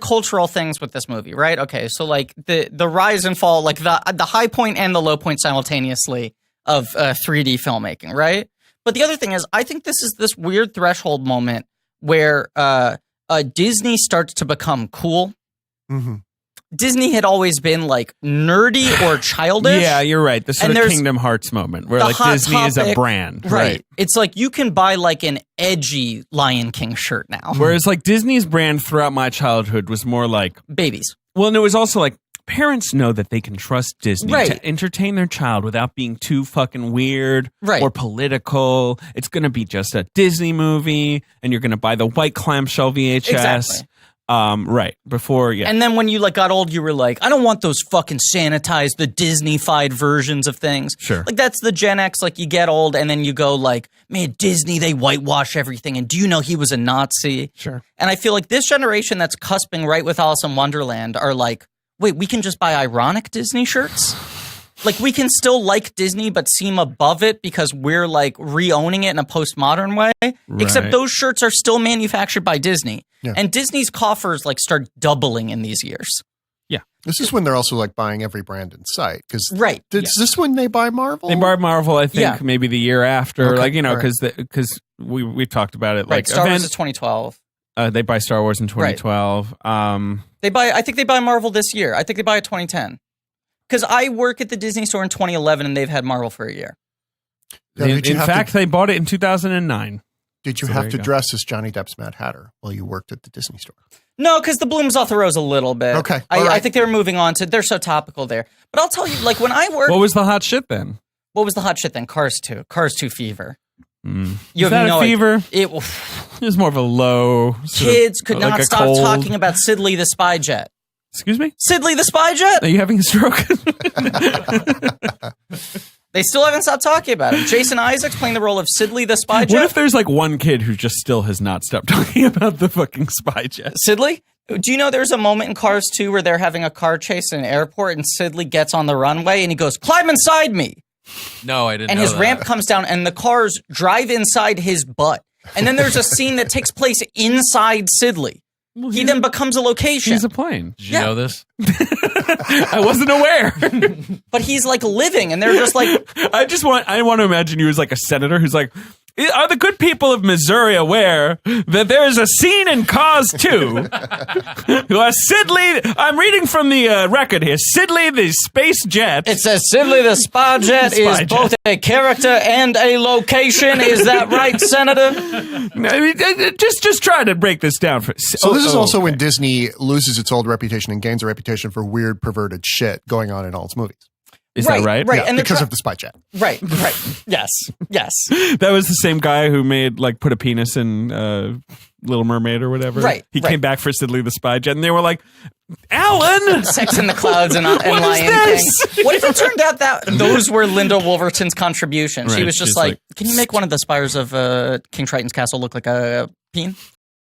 cultural things with this movie, right? Okay, so like the rise and fall, like the high point and the low point simultaneously of 3D filmmaking, right? But the other thing is, I think this is this weird threshold moment where Disney starts to become cool. Mm-hmm. Disney had always been like nerdy or childish. Yeah, you're right. The sort of Kingdom Hearts moment where like Disney is a brand. Right. It's like you can buy like an edgy Lion King shirt now. Whereas like Disney's brand throughout my childhood was more like babies. Well, and it was also like parents know that they can trust Disney to entertain their child without being too fucking weird or political. It's going to be just a Disney movie and you're going to buy the white clamshell VHS. Exactly. Before, and then when you like got old, you were like, I don't want those fucking sanitized, the Disney-fied versions of things. Sure, like that's the Gen X. Like you get old, and then you go like, man, Disney, they whitewash everything. And do you know he was a Nazi? Sure. And I feel like this generation that's cusping right with Alice in Wonderland are like, wait, we can just buy ironic Disney shirts. Like we can still like Disney, but seem above it because we're like re-owning it in a postmodern way. Right. Except those shirts are still manufactured by Disney. Yeah. And Disney's coffers like start doubling in these years. Yeah. This is when they're also like buying every brand in sight. Because is this when they buy Marvel? They buy Marvel, I think, maybe the year after. Okay. Like, you know, because we've talked about it. Like Star Wars is 2012. They buy Star Wars in 2012. I think they buy Marvel this year. I think they buy it 2010. Because I work at the Disney store in 2011 and they've had Marvel for a year. Yeah, in fact, they bought it in 2009. Did you have to dress as Johnny Depp's Mad Hatter while you worked at the Disney store? No, because the bloom's off the rose a little bit. Okay. I think they were moving on to, they're so topical there. But I'll tell you, like when I worked. What was the hot shit then? What was the hot shit then? Cars 2. Cars 2 fever. You have no fever? It was more of a low. Kids could not stop talking about Siddeley the Spy Jet. Excuse me? Siddeley the Spy Jet? Are you having a stroke? They still haven't stopped talking about him. Jason Isaacs playing the role of Siddeley the Spy Jet. What if there's like one kid who just still has not stopped talking about the fucking Spy Jet? Siddeley? Do you know there's a moment in Cars 2 where they're having a car chase in an airport and Siddeley gets on the runway and he goes, climb inside me. No, I didn't And know his that. ramp comes down and the cars drive inside his butt. And then there's a scene that takes place inside Siddeley. Well, he then becomes a location. He's a plane. Did you know this? I wasn't aware. But he's like living, and they're just like. I want to imagine you as like a senator who's like, are the good people of Missouri aware that there is a scene in Cars 2 where Siddeley, I'm reading from the record here, Siddeley the Space Jet. It says Siddeley the Spy Jet is both a character and a location. Is that right, Senator? Just try to break this down. So this is also when Disney loses its old reputation and gains a reputation for weird, perverted shit going on in all its movies. Is that right? Right. Yeah, and because of the Spy Jet. Right. Yes. That was the same guy who put a penis in Little Mermaid or whatever. Right. He came back for Siddeley the Spy Jet, and they were like, Alan! Sex in the Clouds and Lion King. What if it turned out that those were Linda Wolverton's contributions? She was just like, can you make one of the spires of King Triton's castle look like a peen?